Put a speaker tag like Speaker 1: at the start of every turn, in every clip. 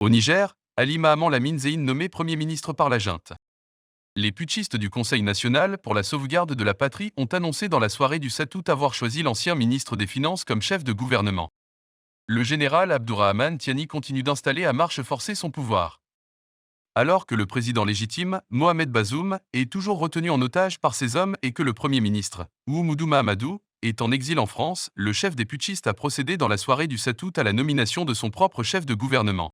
Speaker 1: Au Niger, Ali Mahaman Lamine Zeine nommé Premier ministre par la junte. Les putschistes du Conseil national pour la sauvegarde de la patrie ont annoncé dans la soirée du 7 août avoir choisi l'ancien ministre des Finances comme chef de gouvernement. Le général Abdourahmane Tiani continue d'installer à marche forcée son pouvoir. Alors que le président légitime, Mohamed Bazoum, est toujours retenu en otage par ses hommes et que le Premier ministre, Oumoudou Mahamadou, est en exil en France, le chef des putschistes a procédé dans la soirée du 7 août à la nomination de son propre chef de gouvernement.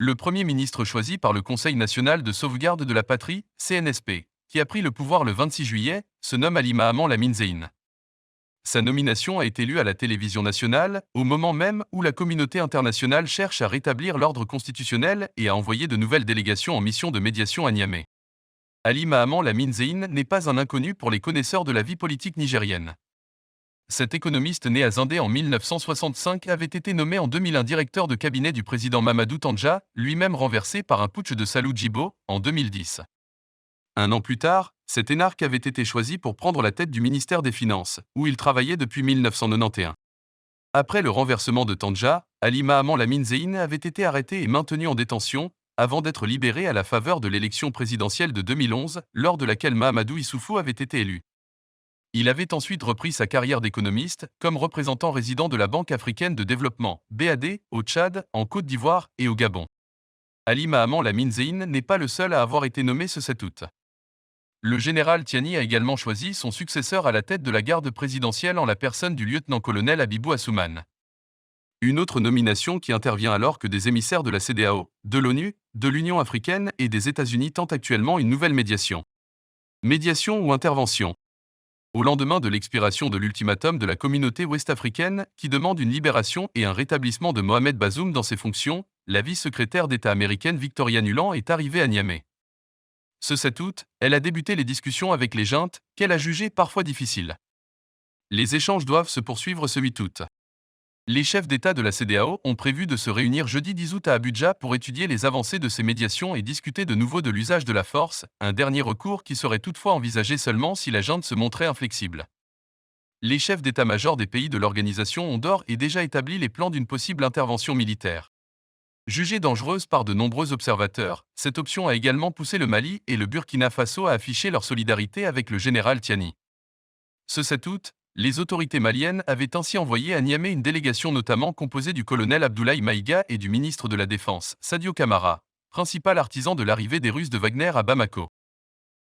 Speaker 1: Le Premier ministre choisi par le Conseil national de sauvegarde de la patrie, CNSP, qui a pris le pouvoir le 26 juillet, se nomme Ali Mahaman Lamine Zeine. Sa nomination a été lue à la télévision nationale, au moment même où la communauté internationale cherche à rétablir l'ordre constitutionnel et à envoyer de nouvelles délégations en mission de médiation à Niamey. Ali Mahaman Lamine Zeine n'est pas un inconnu pour les connaisseurs de la vie politique nigérienne. Cet économiste né à Zindé en 1965 avait été nommé en 2001 directeur de cabinet du président Mamadou Tandja, lui-même renversé par un putsch de Salou Djibo, en 2010. Un an plus tard, cet énarque avait été choisi pour prendre la tête du ministère des Finances, où il travaillait depuis 1991. Après le renversement de Tandja, Ali Mahaman Lamine Zeine avait été arrêté et maintenu en détention, avant d'être libéré à la faveur de l'élection présidentielle de 2011, lors de laquelle Mahamadou Issoufou avait été élu. Il avait ensuite repris sa carrière d'économiste, comme représentant résident de la Banque africaine de développement, BAD, au Tchad, en Côte d'Ivoire et au Gabon. Ali Mahaman Lamine Zeine n'est pas le seul à avoir été nommé ce 7 août. Le général Tiani a également choisi son successeur à la tête de la garde présidentielle en la personne du lieutenant-colonel Abibou Assouman. Une autre nomination qui intervient alors que des émissaires de la CEDEAO, de l'ONU, de l'Union africaine et des États-Unis tentent actuellement une nouvelle médiation. Médiation ou intervention? Au lendemain de l'expiration de l'ultimatum de la communauté ouest-africaine qui demande une libération et un rétablissement de Mohamed Bazoum dans ses fonctions, la vice-secrétaire d'État américaine Victoria Nuland est arrivée à Niamey. Ce 7 août, elle a débuté les discussions avec les juntes, qu'elle a jugées parfois difficiles. Les échanges doivent se poursuivre ce 8 août. Les chefs d'État de la CEDEAO ont prévu de se réunir jeudi 10 août à Abuja pour étudier les avancées de ces médiations et discuter de nouveau de l'usage de la force, un dernier recours qui serait toutefois envisagé seulement si la junte se montrait inflexible. Les chefs d'état-major des pays de l'organisation ont d'ores et déjà établi les plans d'une possible intervention militaire. Jugée dangereuse par de nombreux observateurs, cette option a également poussé le Mali et le Burkina Faso à afficher leur solidarité avec le général Tiani. Ce 7 août, les autorités maliennes avaient ainsi envoyé à Niamey une délégation notamment composée du colonel Abdoulaye Maïga et du ministre de la Défense, Sadio Camara, principal artisan de l'arrivée des Russes de Wagner à Bamako.